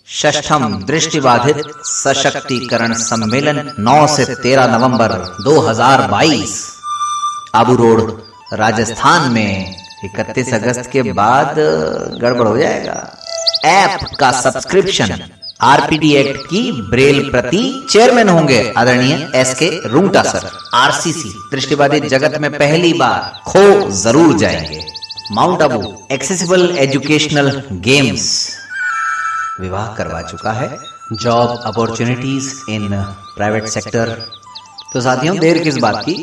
षष्ठम दृष्टिबाधित सशक्तिकरण सम्मेलन 9 से 13 नवंबर 2022 आबू रोड राजस्थान में। 31 अगस्त के बाद गड़बड़ हो जाएगा। ऐप का सब्सक्रिप्शन, आरपीडी एक्ट की ब्रेल प्रति चेयरमैन होंगे आदरणीय एसके रुंगटा सर। आरसीसी दृष्टिबाधित जगत में पहली बार खो जरूर जाएंगे। Mount Abu accessible educational games विवाह करवा चुका है। Job opportunities in private sector. तो साथियों, देर किस बात की,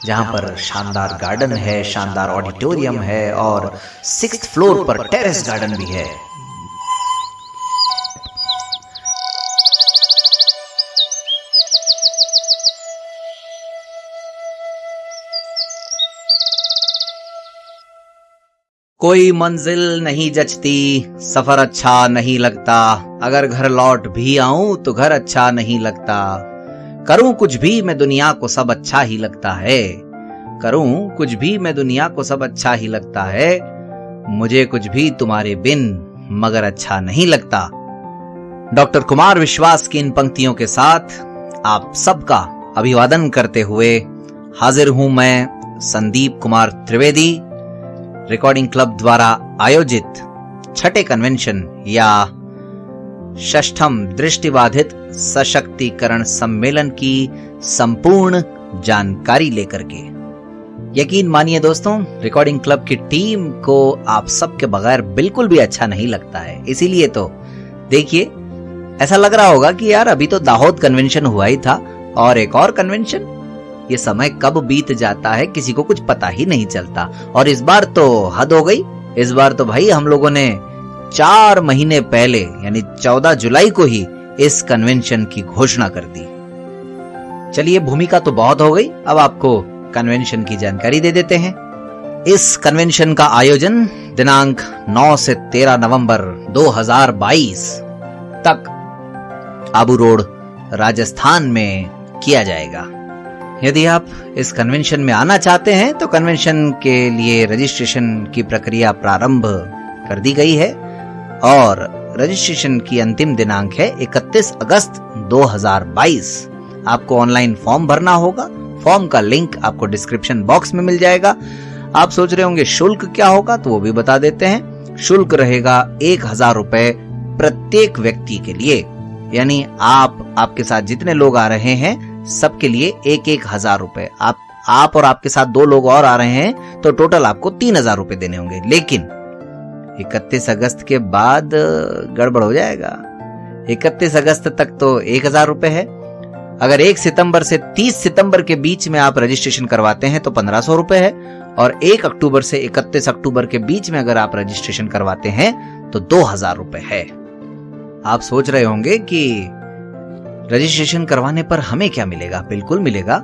जहां पर शानदार गार्डन है, शानदार ऑडिटोरियम है और 6th फ्लोर पर टेरेस गार्डन भी है। कोई मंजिल नहीं जचती, सफर अच्छा नहीं लगता, अगर घर लौट भी आऊं तो घर अच्छा नहीं लगता, करूं कुछ भी मैं दुनिया को सब अच्छा ही लगता है, करूं कुछ भी मैं दुनिया को सब अच्छा ही लगता है, मुझे कुछ भी तुम्हारे बिन मगर अच्छा नहीं लगता। डॉक्टर कुमार विश्वास की इन पंक्तियों के साथ आप सबका अभिवादन करते हुए हाजिर हूं मैं संदीप कुमार त्रिवेदी। रिकॉर्डिंग क्लब द्वारा आयोजित छठे कन्वेंशन या षष्ठम दृष्टिबाधित सशक्तिकरण सम्मेलन की संपूर्ण जानकारी लेकर के। यकीन मानिए दोस्तों, रिकॉर्डिंग क्लब की टीम को आप सबके बगैर बिल्कुल भी अच्छा नहीं लगता है। इसीलिए तो देखिए, ऐसा लग रहा होगा कि यार अभी तो दाहोद कन्वेंशन हुआ ही था और एक और कन्वेंशन। ये समय कब बीत जाता है किसी को कुछ पता ही नहीं चलता। और इस बार तो हद हो गई। इस बार तो भाई हम लोगों ने 4 महीने पहले यानी 14 जुलाई को ही इस कन्वेंशन की घोषणा कर दी। चलिए, भूमिका तो बहुत हो गई, अब आपको कन्वेंशन की जानकारी दे देते हैं। इस कन्वेंशन का आयोजन दिनांक 9 से 13 नवंबर 2022 तक आबू रोड राजस्थान में किया जाएगा। यदि आप इस कन्वेंशन में आना चाहते हैं तो कन्वेंशन के लिए रजिस्ट्रेशन की प्रक्रिया प्रारंभ कर दी गई है और रजिस्ट्रेशन की अंतिम दिनांक है 31 अगस्त 2022। आपको ऑनलाइन फॉर्म भरना होगा। फॉर्म का लिंक आपको डिस्क्रिप्शन बॉक्स में मिल जाएगा। आप सोच रहे होंगे शुल्क क्या होगा, तो वो भी बता देते हैं। शुल्क रहेगा 1000 रुपए प्रत्येक व्यक्ति के लिए, यानी आपके साथ जितने लोग आ रहे हैं सबके लिए 1,000 रुपए। आप और आपके साथ 2 लोग और आ रहे हैं तो टोटल आपको 3,000 रुपए देने होंगे। लेकिन 31 अगस्त के बाद गड़बड़ हो जाएगा। 31 अगस्त तक तो 1,000 रुपए है। अगर 1 सितंबर से 30 सितंबर के बीच में आप रजिस्ट्रेशन करवाते हैं तो 1500 रुपए है। और 1 अक्टूबर से 31 अक्टूबर के बीच में अगर आप रजिस्ट्रेशन करवाते हैं तो 2,000 रुपए है। आप सोच रहे होंगे कि रजिस्ट्रेशन करवाने पर हमें क्या मिलेगा। बिल्कुल मिलेगा।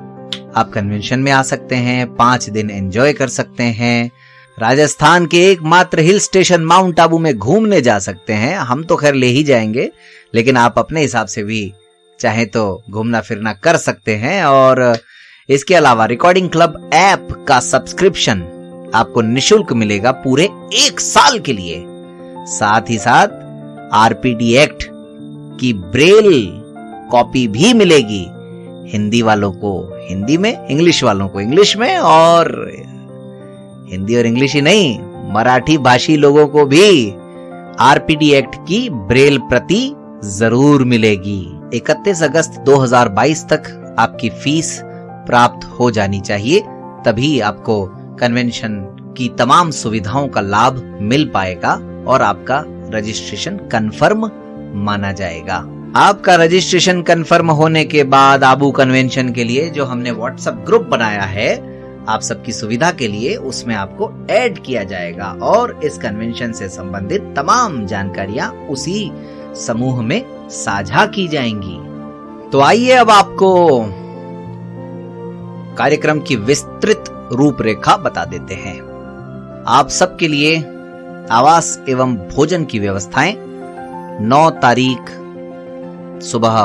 आप कन्वेंशन में आ सकते हैं, 5 दिन एंजॉय कर सकते हैं, राजस्थान के एकमात्र हिल स्टेशन माउंट आबू में घूमने जा सकते हैं। हम तो खैर ले ही जाएंगे, लेकिन आप अपने हिसाब से भी चाहे तो घूमना फिरना कर सकते हैं। और इसके अलावा रिकॉर्डिंग क्लब ऐप का सब्सक्रिप्शन आपको निशुल्क मिलेगा पूरे 1 साल के लिए। साथ ही साथ आरपीडी एक्ट की ब्रेल कॉपी भी मिलेगी। हिंदी वालों को हिंदी में, इंग्लिश वालों को इंग्लिश में, और हिंदी और इंग्लिश ही नहीं, मराठी भाषी लोगों को भी आरपीडी एक्ट की ब्रेल प्रति जरूर मिलेगी। 31 अगस्त 2022 तक आपकी फीस प्राप्त हो जानी चाहिए, तभी आपको कन्वेंशन की तमाम सुविधाओं का लाभ मिल पाएगा और आपका रजिस्ट्रेशन कंफर्म माना जाएगा। आपका रजिस्ट्रेशन कंफर्म होने के बाद आबू कन्वेंशन के लिए जो हमने व्हाट्सएप ग्रुप बनाया है आप सबकी सुविधा के लिए, उसमें आपको ऐड किया जाएगा और इस कन्वेंशन से संबंधित तमाम जानकारियां उसी समूह में साझा की जाएंगी। तो आइए अब आपको कार्यक्रम की विस्तृत रूपरेखा बता देते हैं। आप सबके लिए आवास एवं भोजन की व्यवस्थाएं 9 तारीख सुबह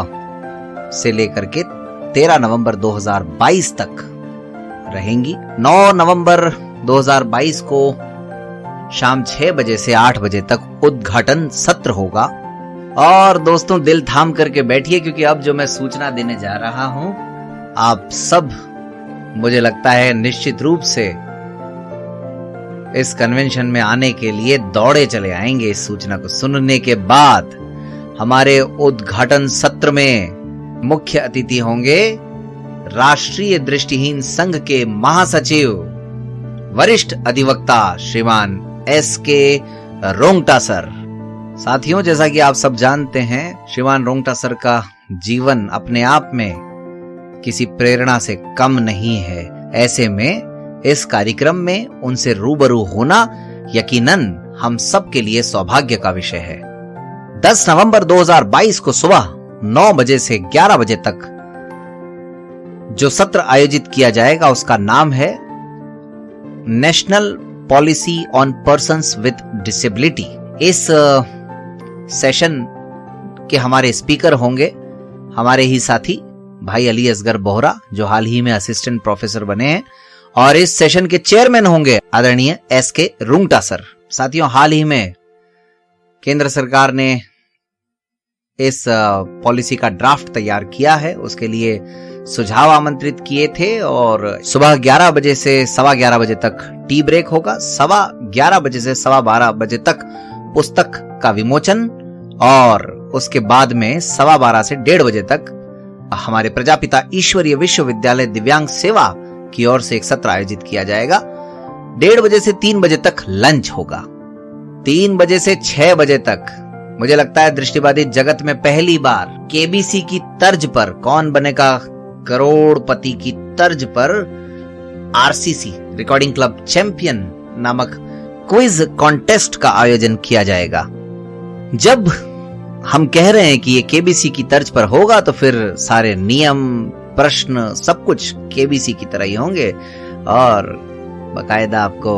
से लेकर के 13 नवंबर 2022 तक रहेंगी। 9 नवंबर 2022 को शाम 6 बजे से 8 बजे तक उद्घाटन सत्र होगा और दोस्तों दिल थाम करके बैठिए, क्योंकि अब जो मैं सूचना देने जा रहा हूं, आप सब मुझे लगता है निश्चित रूप से इस कन्वेंशन में आने के लिए दौड़े चले आएंगे। इस सूचना को सुनने के बाद हमारे उद्घाटन सत्र में मुख्य अतिथि होंगे राष्ट्रीय दृष्टिहीन संघ के महासचिव, वरिष्ठ अधिवक्ता श्रीमान एसके रोंगटा सर। साथियों, जैसा कि आप सब जानते हैं, श्रीमान रोंगटा सर का जीवन अपने आप में किसी प्रेरणा से कम नहीं है। ऐसे में इस कार्यक्रम में उनसे रूबरू होना यकीनन हम सब के लिए सौभाग्य का विषय है। 10 नवंबर 2022 को सुबह 9 बजे से 11 बजे तक जो सत्र आयोजित किया जाएगा उसका नाम है national policy on persons with disability. इस सेशन के हमारे स्पीकर होंगे हमारे ही साथी भाई अली असगर बोहरा, जो हाल ही में असिस्टेंट प्रोफेसर बने हैं, और इस सेशन के चेयरमैन होंगे आदरणीय एसके रोंगटा सर। साथियों, हाल ही में केंद्र सरकार ने इस पॉलिसी का ड्राफ्ट तैयार किया है, उसके लिए सुझाव आमंत्रित किए थे और सुबह 11 बजे से 11:15 बजे तक टी ब्रेक होगा। 11:15 बजे से 12:15 बजे तक पुस्तक का विमोचन और उसके बाद में 12:15 से 1:30 बजे तक हमारे प्रजापिता ईश्वरीय विश्वविद्यालय दिव्यांग सेवा की ओर से एक सत्र आयोजित किया जाएगा। 1:30 बजे से 3 बजे तक लंच होगा। 3 बजे से 6 बजे तक मुझे लगता है दृष्टिबाधित जगत में पहली बार केबीसी की तर्ज पर, कौन बनेगा करोड़पति की तर्ज पर, आरसीसी रिकॉर्डिंग क्लब चैंपियन नामक क्विज कॉन्टेस्ट का आयोजन किया जाएगा। जब हम कह रहे हैं कि ये केबीसी की तर्ज पर होगा तो फिर सारे नियम, प्रश्न, सब कुछ केबीसी की तरह ही होंगे और बकायदा आपको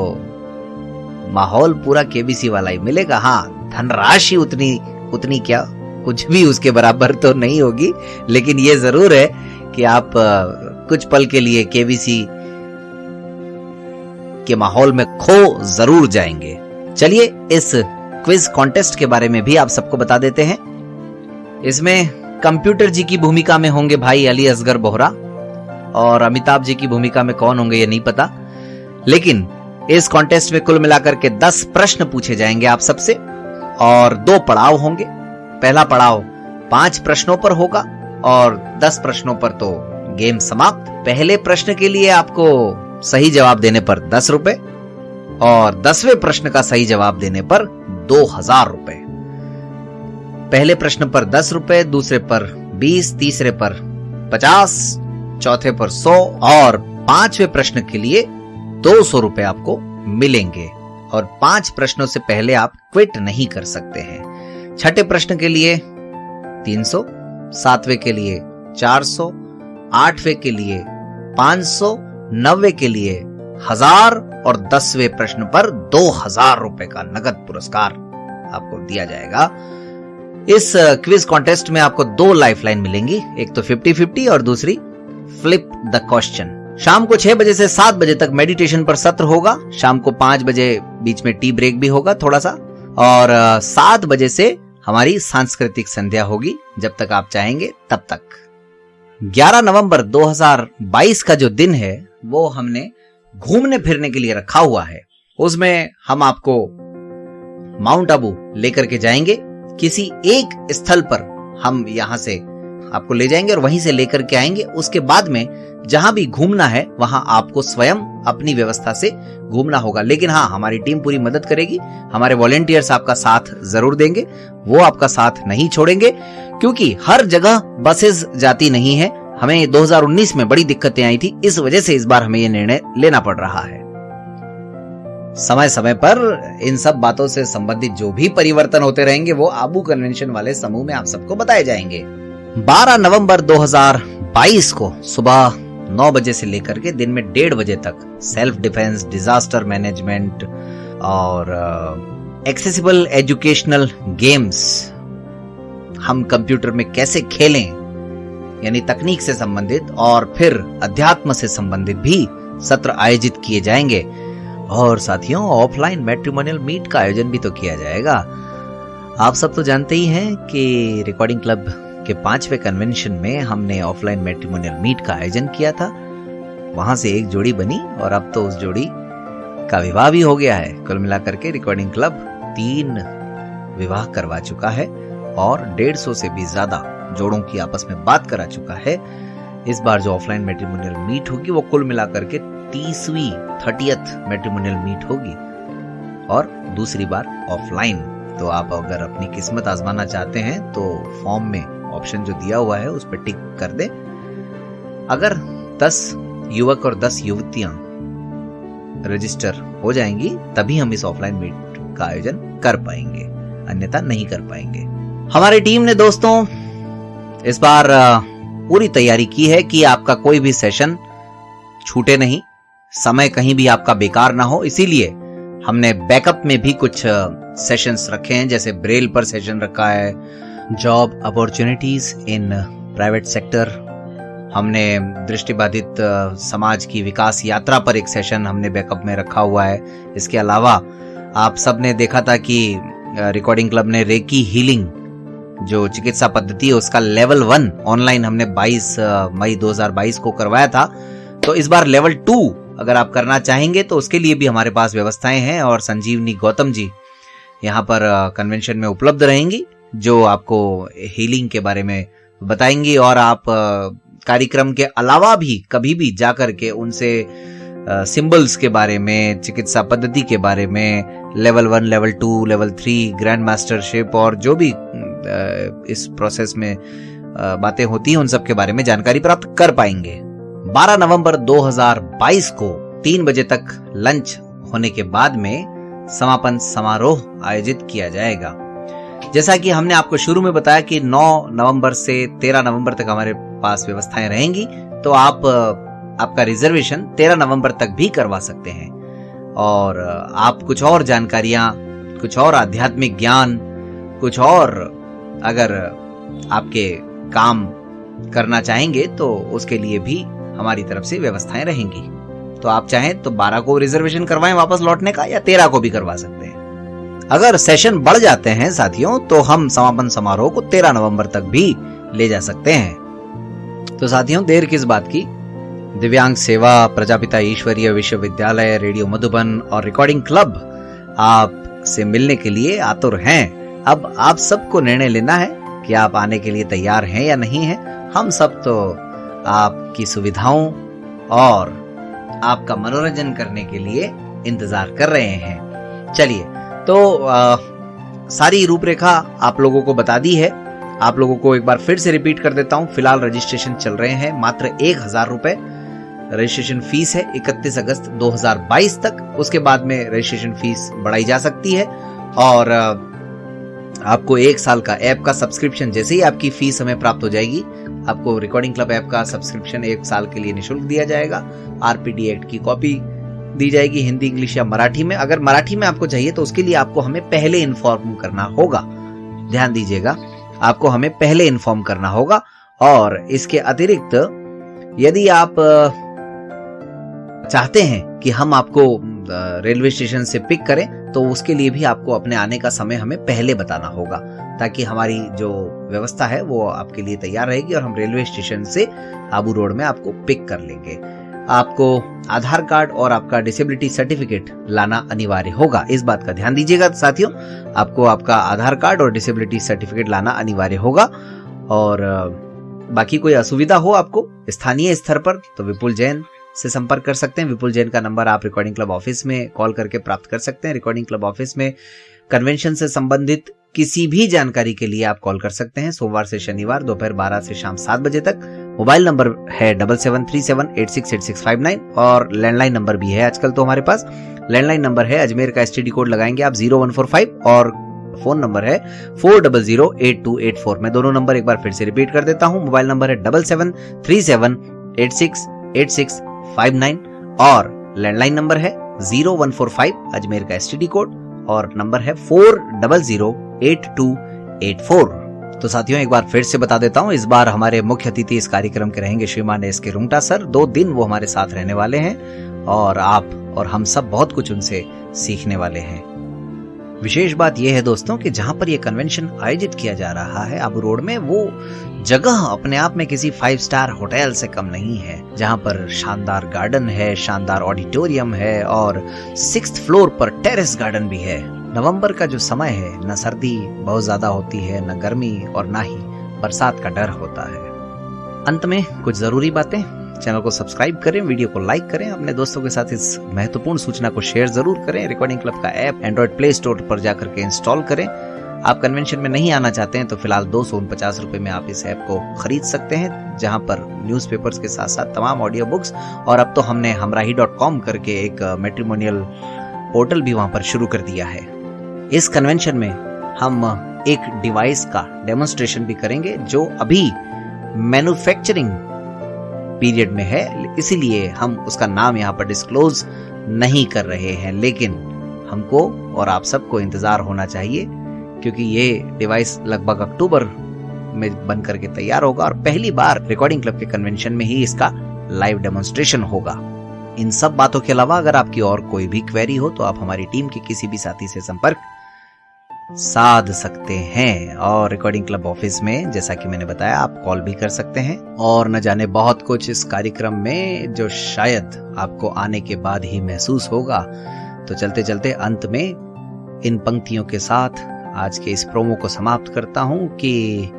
माहौल पूरा केबीसी वाला ही मिलेगा। हाँ, धनराशि उतनी क्या, कुछ भी उसके बराबर तो नहीं होगी, लेकिन ये जरूर है कि आप कुछ पल के लिए केबीसी के माहौल में खो जरूर जाएंगे। चलिए इस क्विज कॉन्टेस्ट के बारे में भी आप सबको बता देते हैं। इसमें कंप्यूटर जी की भूमिका में होंगे भाई अली असगर बोहरा और अमिताभ जी की भूमिका में कौन होंगे ये नहीं पता, लेकिन इस कॉन्टेस्ट में कुल मिलाकर के 10 प्रश्न पूछे जाएंगे आप सबसे और 2 पड़ाव होंगे। पहला पड़ाव 5 प्रश्नों पर होगा और 10 प्रश्नों पर तो गेम समाप्त। पहले प्रश्न के लिए आपको सही जवाब देने पर 10 रुपए और 10वें प्रश्न का सही जवाब देने पर 2000 रुपए। पहले प्रश्न पर 10 रुपए, दूसरे पर 20, तीसरे पर 50, चौथे पर 100 और 5वें प्रश्न के लिए 200 रुपए आपको मिलेंगे और 5 प्रश्नों से पहले आप क्विट नहीं कर सकते हैं। छठे प्रश्न के लिए 300, 7वें के लिए 400, 8वें के लिए 500, 9वें के लिए 1000 और 10वें प्रश्न पर 2000 रुपए का नगद पुरस्कार आपको दिया जाएगा। इस क्विज कॉन्टेस्ट में आपको 2 लाइफलाइन मिलेंगी, एक तो 50-50 और दूसरी फ्लिप द क्वेश्चन। शाम को 6 बजे से 7 बजे तक मेडिटेशन पर सत्र होगा। शाम को 5 बजे बीच में टी ब्रेक भी होगा थोड़ा सा और 7 बजे से हमारी सांस्कृतिक संध्या होगी, जब तक आप चाहेंगे तब तक। 11 नवंबर 2022 का जो दिन है वो हमने घूमने फिरने के लिए रखा हुआ है। उसमें हम आपको माउंट आबू लेकर के जाएंगे। किसी एक स्थल पर हम यहां से आपको ले जाएंगे और वहीं से लेकर के आएंगे। उसके बाद में जहां भी घूमना है वहां आपको स्वयं अपनी व्यवस्था से घूमना होगा, लेकिन हाँ, हमारी टीम पूरी मदद करेगी। हमारे वॉलेंटियर्स आपका साथ जरूर देंगे, वो आपका साथ नहीं छोड़ेंगे, क्योंकि हर जगह बसेस जाती नहीं है। हमें 2019 में बड़ी दिक्कतें आई थी, इस वजह से इस बार हमें यह निर्णय लेना पड़ रहा है। समय समय पर इन सब बातों से संबंधित जो भी परिवर्तन होते रहेंगे वो आबू कन्वेंशन वाले समूह में आप सबको बताए जाएंगे। 12 नवंबर 2022 को सुबह 9 बजे से लेकर के दिन में 1:30 बजे तक सेल्फ डिफेंस, डिजास्टर मैनेजमेंट और एक्सेसिबल एजुकेशनल गेम्स हम कंप्यूटर में कैसे खेलें, यानी तकनीक से संबंधित और फिर अध्यात्म से संबंधित भी सत्र आयोजित किए जाएंगे। और साथियों, ऑफलाइन मैट्रिमोनियल मीट का आयोजन भी तो किया जाएगा। आप सब तो जानते ही हैं कि रिकॉर्डिंग क्लब के 5वें कन्वेंशन में हमने ऑफलाइन मैट्रिमोनियल मीट का आयोजन किया था। वहां से एक जोड़ी बनी और अब तो उस जोड़ी का विवाह भी हो गया है। कुल मिलाकर के रिकॉर्डिंग क्लब 3 विवाह करवा चुका है और 150 से भी ज्यादा जोड़ों की आपस में बात करा चुका है। इस बार जो ऑफलाइन मैट्रिमोनियल मीट होगी वो कुल मिलाकर के 30th मैट्रिमोनियल मीट होगी और दूसरी बार ऑफलाइन। तो आप अगर अपनी किस्मत आजमाना चाहते हैं तो फॉर्म में ऑप्शन जो दिया हुआ है उस पर टिक कर दें। अगर 10 युवक और 10 युवतियां रजिस्टर हो जाएंगी तभी हम इस ऑफलाइन मीट का आयोजन कर पाएंगे, अन्यथा नहीं कर पाएंगे। हमारी टीम ने दोस्तों इस बार पूरी तैयारी की है कि आपका कोई भी सेशन छूटे नहीं, समय कहीं भी आपका बेकार ना हो। इसीलिए हमने बैकअप में भी कुछ सेशंस रखे हैं, जैसे ब्रेल पर सेशन रखा है, job opportunities in private sector, हमने दृष्टिबाधित समाज की विकास यात्रा पर एक सेशन हमने बैकअप में रखा हुआ है। इसके अलावा आप सबने देखा था कि रिकॉर्डिंग क्लब ने रेकी हीलिंग जो चिकित्सा पद्धति है उसका लेवल 1 ऑनलाइन हमने 22 मई 2022 को करवाया था। तो इस बार लेवल 2 अगर आप करना चाहेंगे तो उसके लिए भी हमारे पास व्यवस्थाएं हैं और संजीवनी गौतम जी यहाँ पर कन्वेंशन में उपलब्ध रहेंगी जो आपको हीलिंग के बारे में बताएंगी और आप कार्यक्रम के अलावा भी कभी भी जाकर के उनसे सिंबल्स के बारे में, चिकित्सा पद्धति के बारे में, level 1, level 2, level 3, grand mastership और जो भी इस प्रोसेस में बातें होती हैं उन सब के बारे में जानकारी प्राप्त कर पाएंगे। 12 नवंबर 2022 को 3 बजे तक लंच होने के बाद में समापन समारोह आयोजित किया जाएगा। जैसा कि हमने आपको शुरू में बताया कि 9 नवंबर से 13 नवंबर तक हमारे पास व्यवस्थाएं रहेंगी, तो आपका रिजर्वेशन 13 नवंबर तक भी करवा सकते हैं। और आप कुछ और जानकारियां, कुछ और आध्यात्मिक ज्ञान, कुछ और अगर आपके काम करना चाहेंगे तो उसके लिए भी हमारी तरफ से व्यवस्थाएं रहेंगी। तो आप चाहें तो 12 को रिजर्वेशन करवाएं वापस लौटने का, या 13 को भी करवा सकते हैं। अगर सेशन बढ़ जाते हैं साथियों तो हम समापन समारोह को 13 नवंबर तक भी ले जा सकते हैं। तो साथियों देर किस बात की, दिव्यांग सेवा, प्रजापिता ईश्वरीय विश्वविद्यालय, रेडियो मधुबन और रिकॉर्डिंग क्लब आपसे मिलने के लिए आतुर हैं। अब आप सबको निर्णय लेना है कि आप आने के लिए तैयार हैं या नहीं हैं। हम सब तो आपकी सुविधाओं और आपका मनोरंजन करने के लिए इंतजार कर रहे हैं। चलिए, तो सारी रूपरेखा आप लोगों को बता दी है। आप लोगों को एक बार फिर से रिपीट कर देता हूं। फिलहाल रजिस्ट्रेशन चल रहे हैं, मात्र 1000 रुपए रजिस्ट्रेशन फीस है 31 अगस्त 2022 तक। उसके बाद में रजिस्ट्रेशन फीस बढ़ाई जा सकती है और आपको 1 साल का ऐप का सब्सक्रिप्शन, जैसे ही आपकी फीस हमें प्राप्त हो जाएगी, आपको रिकॉर्डिंग क्लब ऐप का सब्सक्रिप्शन 1 साल के लिए निःशुल्क दिया जाएगा। आरपीडी एक्ट की कॉपी दी जाएगी हिंदी, इंग्लिश या मराठी में। अगर मराठी में आपको चाहिए तो उसके लिए आपको हमें पहले इन्फॉर्म करना होगा। ध्यान दीजिएगा, आपको हमें पहले इन्फॉर्म करना होगा। और इसके अतिरिक्त यदि आप चाहते हैं कि हम आपको रेलवे स्टेशन से पिक करें तो उसके लिए भी आपको अपने आने का समय हमें पहले बताना होगा, ताकि हमारी जो व्यवस्था है वो आपके लिए तैयार रहेगी और हम रेलवे स्टेशन से आबू रोड में आपको पिक कर लेंगे। आपको आधार कार्ड और आपका डिसेबिलिटी सर्टिफिकेट लाना अनिवार्य होगा। इस बात का ध्यान दीजिएगा साथियों, आपको आपका आधार कार्ड और डिसेबिलिटी सर्टिफिकेट लाना अनिवार्य होगा। और बाकी कोई असुविधा हो आपको स्थानीय स्तर पर तो विपुल जैन से संपर्क कर सकते हैं। विपुल जैन का नंबर आप रिकॉर्डिंग क्लब ऑफिस में कॉल करके प्राप्त कर सकते हैं। रिकॉर्डिंग क्लब ऑफिस में कन्वेंशन से संबंधित किसी भी जानकारी के लिए आप कॉल कर सकते हैं, सोमवार से शनिवार दोपहर 12 से शाम 7 बजे तक। मोबाइल नंबर है 7737868659 और लैंडलाइन नंबर भी है आजकल तो हमारे पास। लैंडलाइन नंबर है, अजमेर का एसटीडी कोड लगाएंगे आप 0145 और फोन नंबर है 4008284। मैं दोनों नंबर एक बार फिर से रिपीट कर देता हूं। मोबाइल नंबर है 7737868659 और लैंडलाइन नंबर है 0145 अजमेर का एसटीडी कोड और नंबर है 4008284। तो साथियों एक बार फिर से बता देता हूं, इस बार हमारे मुख्य अतिथि इस कार्यक्रम के रहेंगे श्रीमान एस.के. रुंगटा सर। 2 दिन वो हमारे साथ रहने वाले हैं और आप और हम सब बहुत कुछ उनसे सीखने वाले हैं। विशेष बात यह है दोस्तों कि जहां पर यह कन्वेंशन आयोजित किया जा रहा है आबू रोड में, वो जगह अपने आप में किसी 5 स्टार होटल से कम नहीं है, जहां पर शानदार गार्डन है, शानदार ऑडिटोरियम है और 6th फ्लोर पर टेरेस गार्डन भी है। नवंबर का जो समय है, न सर्दी बहुत ज्यादा होती है, न गर्मी और न ही बरसात का डर होता है। अंत में कुछ जरूरी बातें, चैनल को सब्सक्राइब करें, वीडियो को लाइक करें, अपने दोस्तों के साथ इस महत्वपूर्ण सूचना को शेयर जरूर करें। रिकॉर्डिंग क्लब का ऐप एंड्रॉइड प्ले स्टोर पर जाकर के इंस्टॉल करें। आप कन्वेंशन में नहीं आना चाहते हैं तो फिलहाल 249 रुपए में आप इस ऐप को खरीद सकते हैं, जहां पर न्यूज़पेपर्स के साथ साथ तमाम ऑडियो बुक्स, और अब तो हमने हमराही.com करके एक मैट्रिमोनियल पोर्टल भी वहां पर शुरू कर दिया है। इस कन्वेंशन में हम एक डिवाइस का डेमोन्स्ट्रेशन भी करेंगे जो अभी मैन्युफैक्चरिंग पीरियड में है, इसीलिए हम उसका नाम यहाँ पर डिस्क्लोज नहीं कर रहे हैं, लेकिन हमको और आप सबको इंतजार होना चाहिए क्योंकि ये डिवाइस लगभग अक्टूबर में बन करके तैयार होगा और पहली बार रिकॉर्डिंग क्लब के कन्वेंशन में ही इसका लाइव डेमोन्स्ट्रेशन होगा। इन सब बातों के अलावा अगर आपकी और कोई भी क्वेरी हो तो आप हमारी टीम के किसी भी साथी से संपर्क साध सकते हैं, और रिकॉर्डिंग क्लब ऑफिस में जैसा कि मैंने बताया आप कॉल भी कर सकते हैं। और न जाने बहुत कुछ इस कार्यक्रम में जो शायद आपको आने के बाद ही महसूस होगा। तो चलते चलते अंत में इन पंक्तियों के साथ आज के इस प्रोमो को समाप्त करता हूं कि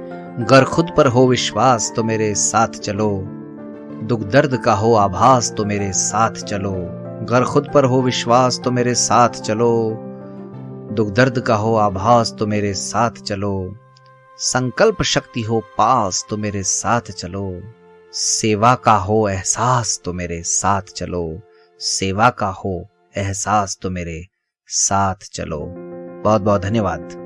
गर खुद पर हो विश्वास तो मेरे साथ चलो, दुख दर्द का हो आभास तो मेरे साथ चलो, गर खुद पर हो विश्वास तो मेरे साथ चलो, दुख दर्द का हो आभास तो मेरे साथ चलो, संकल्प शक्ति हो पास तो मेरे साथ चलो, सेवा का हो एहसास तो मेरे साथ चलो, सेवा का हो एहसास तो मेरे साथ चलो। बहुत बहुत धन्यवाद।